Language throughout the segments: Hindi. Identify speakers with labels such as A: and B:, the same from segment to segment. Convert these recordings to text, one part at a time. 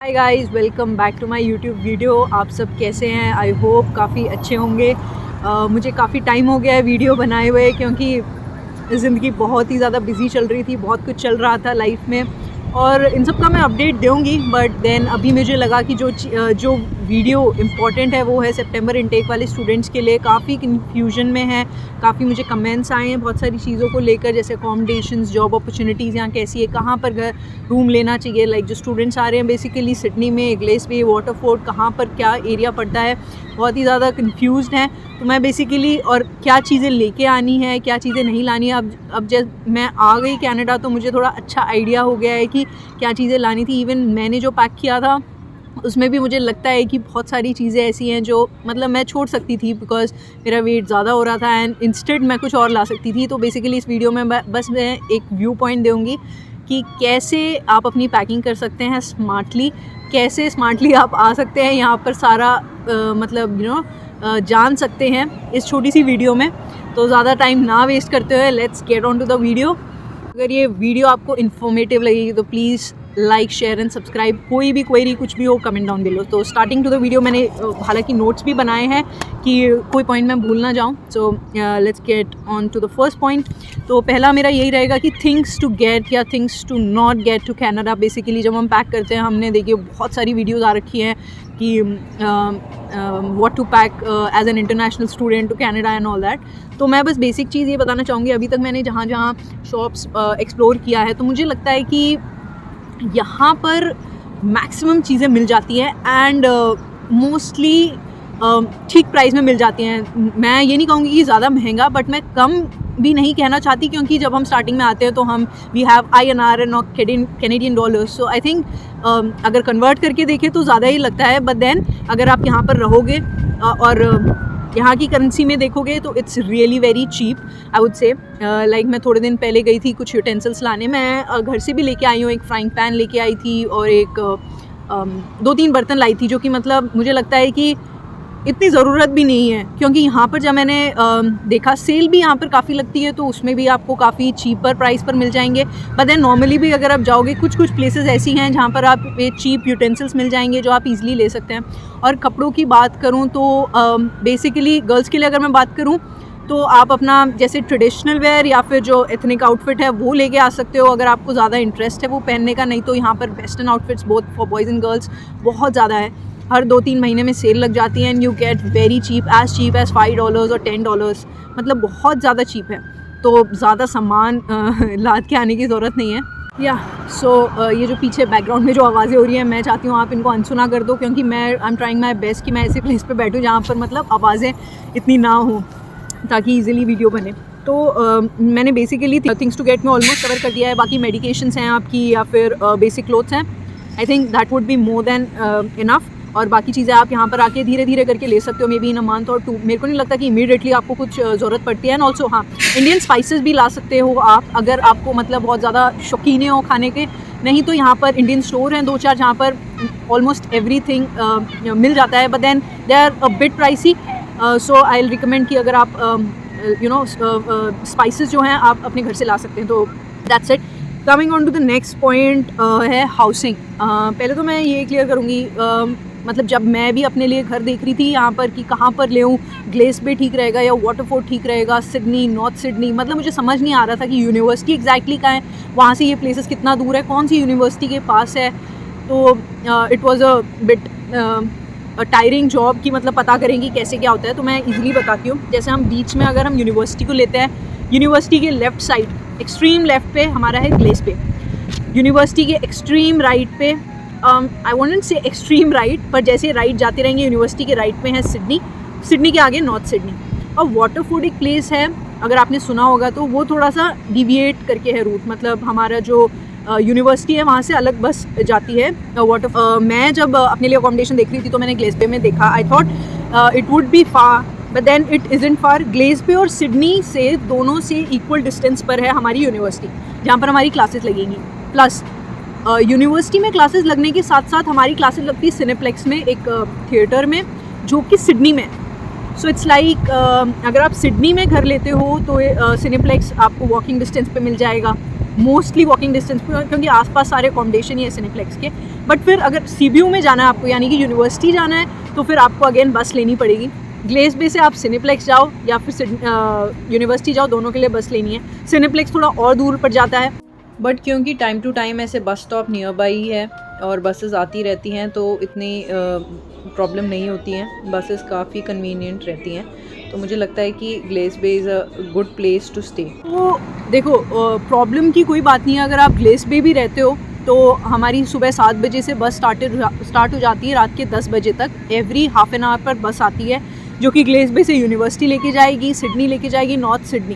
A: Hi guys, welcome back to my YouTube video. आप सब कैसे हैं? आई होप काफ़ी अच्छे होंगे। मुझे काफ़ी टाइम हो गया है वीडियो बनाए हुए, क्योंकि ज़िंदगी बहुत ही ज़्यादा बिजी चल रही थी, बहुत कुछ चल रहा था लाइफ में और इन सब का मैं अपडेट दूंगी। बट देन अभी मुझे लगा कि जो वीडियो इम्पॉर्टेंट है वो है सितंबर इनटेक वाले स्टूडेंट्स के लिए। काफ़ी कन्फ्यूजन में है, काफ़ी मुझे कमेंट्स आए हैं बहुत सारी चीज़ों को लेकर, जैसे अकोमोडेशंस, जॉब अपॉर्चुनिटीज़ यहाँ कैसी है, कहाँ पर घर रूम लेना चाहिए। लाइक जो स्टूडेंट्स आ रहे हैं बेसिकली सिडनी में, ग्लेस बे, वाटरफोर्ड, कहाँ पर क्या एरिया पड़ता है, बहुत ही ज़्यादा कन्फ्यूज़्ड हैं। तो मैं बेसिकली और क्या चीज़ें लेके आनी है, क्या चीज़ें नहीं लानी है। अब जब मैं आ गई कनाडा तो मुझे थोड़ा अच्छा आइडिया हो गया है कि क्या चीज़ें लानी थी। इवन मैंने जो पैक किया था उसमें भी मुझे लगता है कि बहुत सारी चीज़ें ऐसी हैं जो मतलब मैं छोड़ सकती थी, बिकॉज़ मेरा वेट ज़्यादा हो रहा था एंड इंस्टेड मैं कुछ और ला सकती थी। तो बेसिकली इस वीडियो में बस मैं एक व्यू पॉइंट दूँगी कि कैसे आप अपनी पैकिंग कर सकते हैं स्मार्टली, कैसे स्मार्टली आप आ सकते हैं यहाँ पर सारा मतलब जान सकते हैं इस छोटी सी वीडियो में। तो ज़्यादा टाइम ना वेस्ट करते हुए let's get on to the video. अगर ये वीडियो आपको इन्फॉर्मेटिव लगेगी तो please like, share and subscribe. कोई भी क्वेरी कुछ भी हो कमेंट डाउन बिलो। तो स्टार्टिंग टू द वीडियो मैंने हालांकि नोट्स भी बनाए हैं कि कोई पॉइंट मैं भूल ना जाऊँ। So let's get on to the first point. तो पहला मेरा यही रहेगा कि थिंग्स टू गेट या things to not get to Canada. Basically जब हम पैक करते हैं, हमने देखिए बहुत सारी वीडियोज़ आ रखी हैं कि what to pack as an international student to Canada and all that. तो मैं बस बेसिक चीज़ ये बताना चाहूँगी, अभी तक मैंने जहाँ जहाँ शॉप्स एक्सप्लोर किया है तो मुझे लगता है कि यहाँ पर मैक्सिमम चीज़ें मिल जाती हैं एंड मोस्टली ठीक प्राइस में मिल जाती हैं। मैं ये नहीं कहूँगी कि ज़्यादा महंगा, बट मैं कम भी नहीं कहना चाहती, क्योंकि जब हम स्टार्टिंग में आते हैं तो हम we have INR and not Canadian dollars. So I think अगर कन्वर्ट करके देखें तो ज़्यादा ही लगता है, बट देन अगर आप यहाँ पर रहोगे और यहाँ की करेंसी में देखोगे तो it's really very cheap I would say. Like मैं थोड़े दिन पहले गई थी कुछ यूटेंसिल्स लाने। मैं घर से भी लेके आई हूँ, एक फ्राइंग पैन लेके आई थी और एक 2-3 बर्तन लाई थी, जो कि मतलब मुझे लगता है कि इतनी ज़रूरत भी नहीं है, क्योंकि यहाँ पर जब मैंने देखा सेल भी यहाँ पर काफ़ी लगती है तो उसमें भी आपको काफ़ी चीपर प्राइस पर मिल जाएंगे। बट देन नॉर्मली भी अगर आप जाओगे, कुछ प्लेसेस ऐसी हैं जहाँ पर आप चीप यूटेंसिल्स मिल जाएंगे जो आप इजीली ले सकते हैं। और कपड़ों की बात करूँ तो बेसिकली गर्ल्स के लिए अगर मैं बात करूँ तो आप अपना जैसे ट्रेडिशनल वेयर या फिर जो एथनिक आउटफिट है वो लेके आ सकते हो, अगर आपको ज़्यादा इंटरेस्ट है वो पहनने का। नहीं तो यहाँ पर western outfits both for boys and girls बहुत ज़्यादा है। हर 2-3 महीने में सेल लग जाती है and you get very cheap as $5 और $10, मतलब बहुत ज़्यादा चीप है। तो ज़्यादा सामान लाद के आने की ज़रूरत नहीं है। ये जो पीछे बैकग्राउंड में जो आवाज़ें हो रही हैं, मैं चाहती हूँ आप इनको अनसुना कर दो, क्योंकि मैं I am trying my best कि मैं ऐसे प्लेस पे बैठूँ जहाँ पर मतलब आवाज़ें इतनी ना हो, ताकि ईजिली वीडियो बने। तो मैंने बेसिकली थिंग्स टू गेट में ऑलमोस्ट कवर कर दिया है। बाकी मेडिकेशंस हैं आपकी या फिर बेसिक क्लोथ्स हैं, I think that would be more than enough. और बाकी चीज़ें आप यहाँ पर आके धीरे धीरे करके ले सकते हो, may be in a month और 2। मेरे को नहीं लगता कि इमीडिएटली आपको कुछ ज़रूरत पड़ती है। एंड ऑल्सो हाँ, इंडियन स्पाइसेस भी ला सकते हो आप, अगर आपको मतलब बहुत ज़्यादा शौकीन हो खाने के। नहीं तो यहाँ पर इंडियन स्टोर हैं 2-4 जहाँ पर ऑलमोस्ट एवरीथिंग मिल जाता है, but then they are a bit pricey. So I will recommend कि अगर आप स्पाइसेस जो हैं आप अपने घर से ला सकते हैं। तो that's it. Coming on to the next point है हाउसिंग। पहले तो मैं ये क्लियर करूँगी, मतलब जब मैं भी अपने लिए घर देख रही थी यहाँ पर कि कहाँ पर लेऊँ, ग्लेस बे ठीक रहेगा या वाटरफोर्ड ठीक रहेगा, सिडनी, नॉर्थ सिडनी, मतलब मुझे समझ नहीं आ रहा था कि यूनिवर्सिटी एग्जैक्टली कहाँ है, वहाँ से ये प्लेसेस कितना दूर है, कौन सी यूनिवर्सिटी के पास है। तो it was a bit tiring job कि मतलब पता करेंगे कैसे क्या होता है। तो मैं इजीली बताती हूँ। जैसे हम बीच में अगर हम यूनिवर्सिटी को लेते हैं, यूनिवर्सिटी के लेफ़्ट साइड एक्सट्रीम लेफ़्ट पे हमारा है ग्लेस बे। यूनिवर्सिटी के एक्सट्रीम राइट पे I won't say extreme right, पर जैसे राइट जाते रहेंगे यूनिवर्सिटी के राइट पे है सिडनी, सिडनी के आगे नॉर्थ सिडनी। और वाटरफोर्ड एक प्लेस है, अगर आपने सुना होगा तो वो थोड़ा सा डिविएट करके है रूट, मतलब हमारा जो यूनिवर्सिटी है वहाँ से अलग बस जाती है मैं जब अपने लिए अकोमोडेशन देख रही थी तो मैंने ग्लेस बे में देखा। I thought it would be far, but then it isn't far. Glace Bay और सिडनी से दोनों से इक्वल डिस्टेंस पर है हमारी यूनिवर्सिटी, जहाँ पर हमारी क्लासेस लगेंगी। प्लस यूनिवर्सिटी में क्लासेस लगने के साथ साथ हमारी क्लासेस लगती है सिनेप्लेक्स में, एक थिएटर में, जो कि सिडनी में। सो इट्स लाइक अगर आप सिडनी में घर लेते हो तो सिनेप्लेक्स आपको वॉकिंग डिस्टेंस पे मिल जाएगा। मोस्टली वॉकिंग डिस्टेंस पे, क्योंकि आसपास सारे अकोमोडेशन ही है सिनेप्लेक्स के। बट फिर अगर CBU में जाना है आपको, यानी कि यूनिवर्सिटी जाना है, तो फिर आपको अगेन बस लेनी पड़ेगी। ग्लेस बे से आप सिनेप्लेक्स जाओ या फिर यूनिवर्सिटी जाओ, दोनों के लिए बस लेनी है। सिनेप्लेक्स थोड़ा और दूर पड़ जाता है, बट क्योंकि टाइम टू टाइम ऐसे बस स्टॉप नियर बाई ही है और बसेस आती रहती हैं, तो इतनी प्रॉब्लम नहीं होती हैं। बसेस काफ़ी कन्वीनियंट रहती हैं, तो मुझे लगता है कि Glace Bay is a good place to stay. तो देखो, प्रॉब्लम की कोई बात नहीं है। अगर आप ग्लेस बे भी रहते हो तो हमारी सुबह 7 बजे से बस स्टार्ट हो जाती है रात के 10 बजे तक। एवरी हाफ एन आवर पर बस आती है जो कि ग्लेस बे से यूनिवर्सिटी लेके जाएगी, सिडनी लेके जाएगी, नॉर्थ सिडनी।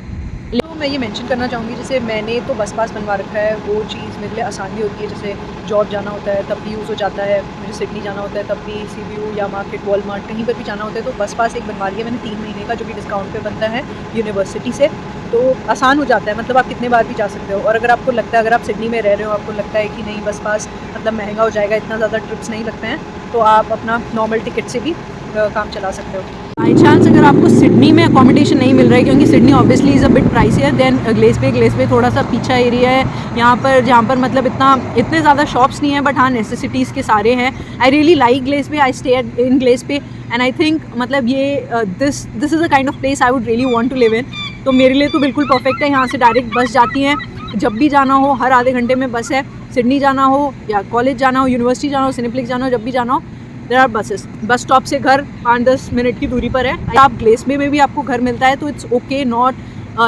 A: तो मैं ये मेंशन करना चाहूँगी, जैसे मैंने तो बस पास बनवा रखा है, वो चीज़ मेरे लिए आसान भी होती है। जैसे जॉब जाना होता है तब भी यूज़ हो जाता है, मुझे सिडनी जाना होता है तब भी, CBU या मार्केट, वॉलमार्ट, कहीं पर भी जाना होता है तो बस पास एक बनवा लिया मैंने 3 महीने का, जो कि डिस्काउंट पे बनता है यूनिवर्सिटी से। तो आसान हो जाता है, मतलब आप कितने बार भी जा सकते हो। और अगर आपको लगता है, अगर आप सिडनी में रह रहे हो, आपको लगता है कि नहीं बस पास मतलब महंगा हो जाएगा, इतना ज़्यादा ट्रिप्स नहीं लगते हैं, तो आप अपना नॉर्मल टिकट से भी काम चला सकते हो। बाई चांस अगर आपको सिडनी में अकोमोडेशन नहीं मिल रहा है, क्योंकि Sydney obviously is a bit pricey है, देन ग्लेस बे थोड़ा सा पीछा एरिया है यहाँ पर, जहाँ पर मतलब इतने ज़्यादा शॉप्स नहीं है, बट हाँ नेसेसिटीज़ के सारे हैं। I really like Glace Bay, I stay in Glace Bay and I think मतलब ये this is a kind of place I would really want to live in. तो मेरे लिए तो बिल्कुल परफेक्ट है। यहाँ से डायरेक्ट बस जाती हैं, जब भी जाना हो हर आधे घंटे में बस है। सिडनी जाना हो या कॉलेज जाना हो, यूनिवर्सिटी जाना हो, सिनेप्लेक्स जाना हो, जब भी जाना हो there are buses. Bus stop से घर 5-10 मिनट की दूरी पर है। आप ग्लेस बे में भी आपको घर मिलता है, तो it's okay, not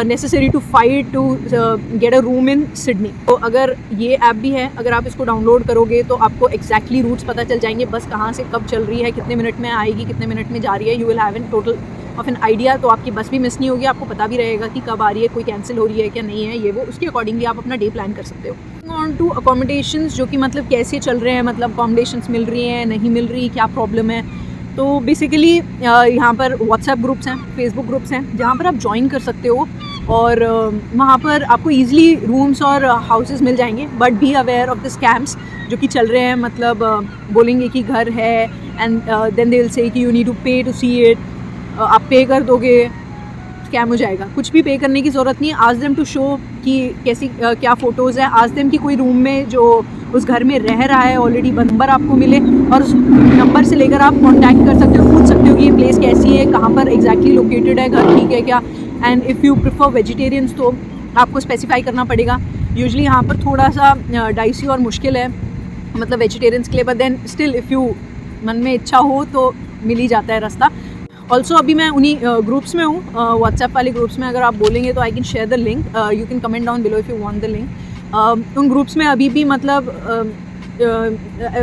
A: necessary to fight to get a room in Sydney. तो अगर ये ऐप भी है, अगर आप इसको डाउनलोड करोगे तो आपको एक्जैक्टली रूट्स पता चल जाएंगे, बस कहाँ से कब चल रही है, कितने मिनट में आएगी, कितने मिनट में जा रही है। You will have an total of an idea, तो आपकी बस भी मिस नहीं होगी, आपको पता भी रहेगा कि कब आ रही है, कोई कैंसिल हो रही है क्या नहीं है, ये वो उसके अकॉर्डिंगली आप अपना डे प्लान कर सकते हो। ऑन टू अकोमोडेशंस, जो कि मतलब कैसे चल रहे हैं, मतलब अकोमोडेशंस मिल रही हैं, नहीं मिल रही, क्या प्रॉब्लम है। तो बेसिकली यहाँ पर व्हाट्सएप ग्रुप्स हैं, फेसबुक ग्रुप्स हैं, जहाँ पर आप ज्वाइन कर सकते हो और वहाँ पर आपको ईजिली रूम्स और हाउसेस मिल जाएंगे। But be aware of the scams जो कि चल रहे हैं, मतलब बोलेंगे कि घर है and then they will say कि यू नीड टू पे टू सी इट, आप पे कर दोगे, स्कैम हो जाएगा। कुछ भी पे करने की ज़रूरत नहीं है। आज देम टू शो कि कैसी क्या फ़ोटोज़ हैं, आज देम कि कोई रूम में जो उस घर में रह रहा है ऑलरेडी नंबर आपको मिले, और उस नंबर से लेकर आप कांटेक्ट कर सकते हो, पूछ सकते हो कि ये प्लेस कैसी है, कहाँ पर एग्जैक्टली लोकेटेड है, घर ठीक है क्या। And if you prefer vegetarians तो आपको स्पेसिफाई करना पड़ेगा। यूजुअली यहाँ पर थोड़ा सा डाइसी और मुश्किल है, मतलब वेजिटेरियंस के लिए, but then still if you मन में इच्छा हो तो मिल ही जाता है रास्ता। ऑल्सो अभी मैं उन्हीं ग्रुप्स में हूँ, व्हाट्सएप वाले ग्रुप्स में। अगर आप बोलेंगे तो I can share the link, you can comment down below if you want the link. उन ग्रुप्स में अभी भी मतलब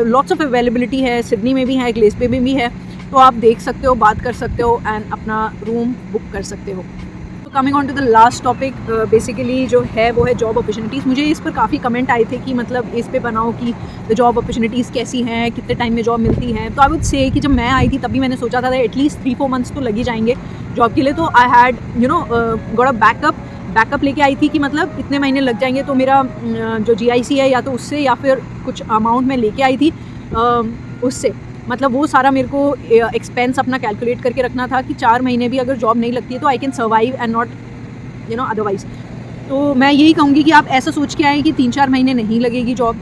A: लॉट्स ऑफ अवेलेबिलिटी है, सिडनी में भी है, ग्लेस बे में भी है, तो आप देख सकते हो, बात कर सकते हो एंड अपना रूम बुक कर सकते हो। Coming on to the last topic, basically जो है वो है जॉब अपॉर्चुनिटीज़। मुझे इस पर काफ़ी कमेंट आए थे कि मतलब इस पे बनाओ कि द जॉब अपॉर्चुनिटीज़ कैसी हैं, कितने टाइम में जॉब मिलती है। तो आई वुड से कि जब मैं आई थी तभी मैंने सोचा था एटलीस्ट 3-4 मंथ्स तो लग ही जाएंगे जॉब के लिए। तो I had got a backup लेके आई थी कि मतलब इतने महीने लग जाएंगे। तो मेरा जो GIC है या तो उससे या फिर कुछ अमाउंट मैं लेके आई थी उससे, मतलब वो सारा मेरे को एक्सपेंस अपना कैलकुलेट करके रखना था कि 4 महीने भी अगर जॉब नहीं लगती है तो I can survive and not otherwise. तो मैं यही कहूँगी कि आप ऐसा सोच के आए कि 3-4 महीने नहीं लगेगी जॉब,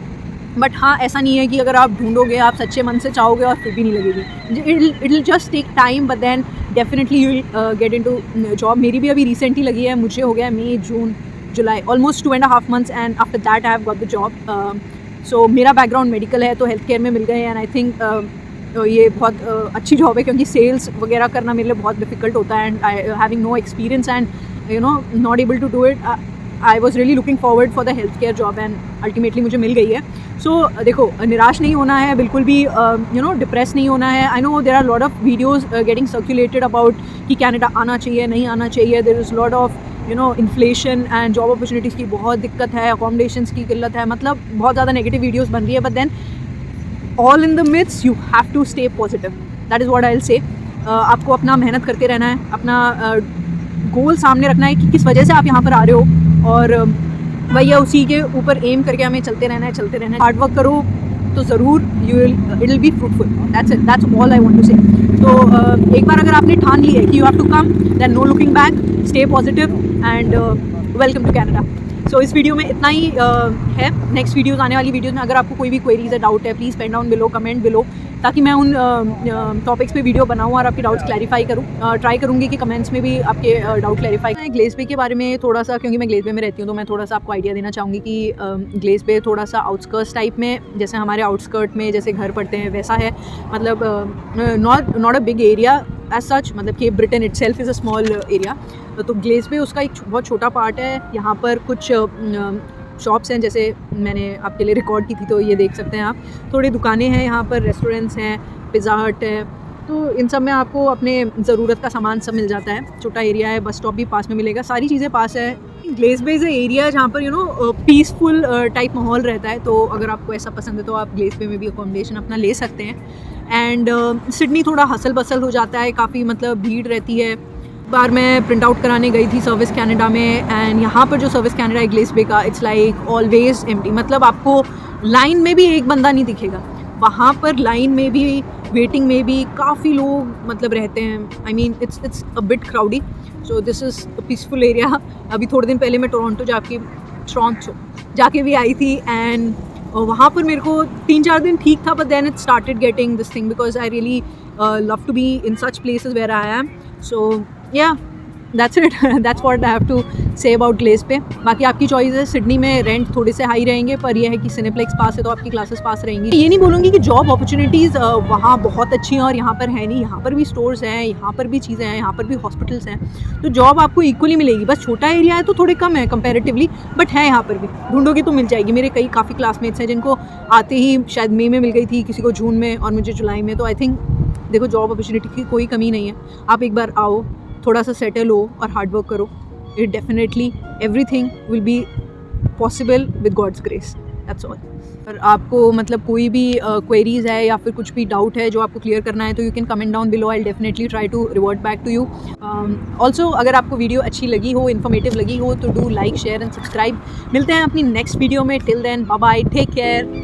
A: बट हाँ ऐसा नहीं है कि अगर आप ढूंढोगे, आप सच्चे मन से चाहोगे और फिर भी नहीं लगेगी। It will just take time, but then definitely you will get into job. मेरी भी अभी रिसेंटली लगी है, मुझे हो गया May, June, July, almost 2.5 months and after that I have got the job. So मेरा बैकग्राउंड मेडिकल है, तो हेल्थ केयर में मिल गए एंड आई थिंक ये बहुत अच्छी जॉब है, क्योंकि सेल्स वगैरह करना मेरे लिए बहुत डिफिकल्ट होता है and I having no experience and not able to do it. I was really looking forward for the health care job and ultimately मुझे मिल गई है। सो देखो, निराश नहीं होना है, बिल्कुल भी डिप्रेस नहीं होना है। I know there are lot of videos getting circulated about कि कनाडा आना चाहिए, नहीं आना चाहिए। There is lot of inflation and job opportunities की बहुत दिक्कत है, अकोमोडेशंस की किल्लत है, मतलब बहुत ज़्यादा नेगेटिव वीडियोस बन रही है। But then all in the mids you have to stay positive, that is what I will say. आपको अपना मेहनत करते रहना है, अपना गोल सामने रखना है कि किस वजह से आप यहाँ पर आ रहे हो, और भैया उसी के ऊपर एम करके हमें चलते रहना है। हार्ड वर्क करो तो ज़रूर it will be fruitful, that's all I want to say. तो एक बार अगर आपने ठान ली है कि you have to come, then no looking back, stay positive and welcome to Canada. So इस वीडियो में इतना ही है। नेक्स्ट वीडियोस आने वाली वीडियोस में अगर आपको कोई भी क्वेरीज है, डाउट है, please pen down below, comment below, ताकि मैं उन टॉपिक्स पे वीडियो बनाऊँ और आपके डाउट्स क्लैरिफाई करूँ। ट्राई करूँगी कि कमेंट्स में भी आपके डाउट क्लैरिफाई करें। ग्लेज़ के बारे में थोड़ा सा, क्योंकि मैं ग्लेज़ में रहती हूँ, तो मैं थोड़ा सा आपको आइडिया देना चाहूँगी कि ग्लेज़ थोड़ा सा आउटस्कर्ट्स टाइप में, जैसे हमारे आउटस्कर्ट में जैसे घर पड़ते हैं वैसा है। मतलब not a big area as such, मतलब कि Britain itself is a small area. तो ग्लेज़ पे उसका एक बहुत छोटा पार्ट है। यहाँ पर कुछ शॉप्स हैं, जैसे मैंने आपके लिए रिकॉर्ड की थी, तो ये देख सकते हैं आप। थोड़ी दुकानें हैं यहाँ पर, रेस्टोरेंट्स हैं, पिज़्ज़ा हट है, तो इन सब में आपको अपने ज़रूरत का सामान सब मिल जाता है। छोटा एरिया है, बस स्टॉप भी पास में मिलेगा, सारी चीज़ें पास है। ग्लेज़ इज़ एरिया जहाँ पर पीसफुल टाइप माहौल रहता है, तो अगर आपको ऐसा पसंद है तो आप ग्लेज़ में भी अकोमोडेशन अपना ले सकते हैं। एंड सिडनी थोड़ा हसल बसल हो जाता है, काफ़ी मतलब भीड़ रहती है। बार मैं प्रिंट आउट कराने गई थी सर्विस कैनेडा में, एंड यहाँ पर जो सर्विस कैनेडा है ग्लेज़ बे का, इट्स लाइक ऑलवेज एम्प्टी। मतलब आपको लाइन में भी एक बंदा नहीं दिखेगा। वहाँ पर लाइन में भी, वेटिंग में भी काफ़ी लोग मतलब रहते हैं। I mean it's a bit crowdy, so this is a peaceful area. अभी थोड़े दिन पहले मैं टोरंटो जाके भी आई थी, एंड वहाँ पर मेरे को 3-4 दिन ठीक था, but then it started getting this thing, because I really love to be in such places where I am. So yeah, that's it. That's what I have to say about ग्लेज़ पे। बाकी आपकी चॉइस है। सिडनी में रेंट थोड़े से हाई रहेंगे, पर यह है कि सिनेप्लेक्स पास है तो आपकी क्लासेस पास रहेंगी। ये नहीं बोलूँगी कि जॉब अपॉर्चुनिटीज़ वहाँ बहुत अच्छी हैं और यहाँ पर है नहीं। यहाँ पर भी स्टोर्स हैं, यहाँ पर भी चीज़ें हैं, यहाँ पर भी हॉस्पिटल्स हैं, तो जॉब आपको इक्वली मिलेगी। बस छोटा एरिया है तो थोड़े कम है कंपेरेटिवली, बट है यहाँ पर भी, ढूंढोगे तो मिल जाएगी। मेरे काफ़ी क्लासमेट्स हैं जिनको आते ही शायद मई में मिल गई थी, किसी को जून में और मुझे जुलाई में। तो आई थिंक देखो, जॉब अपॉर्चुनिटी की कोई कमी नहीं है। आप एक बार आओ, थोड़ा सा सेटल हो और हार्ड वर्क करो, it definitely everything will be possible with God's grace, that's all. पर आपको मतलब कोई भी क्वेरीज है या फिर कुछ भी डाउट है जो आपको क्लियर करना है, तो you can comment down below, I definitely try to revert back to you. Also अगर आपको वीडियो अच्छी लगी हो, इन्फॉर्मेटिव लगी हो, तो do like, share and subscribe. मिलते हैं अपनी नेक्स्ट वीडियो में। Till then, bye bye, take care.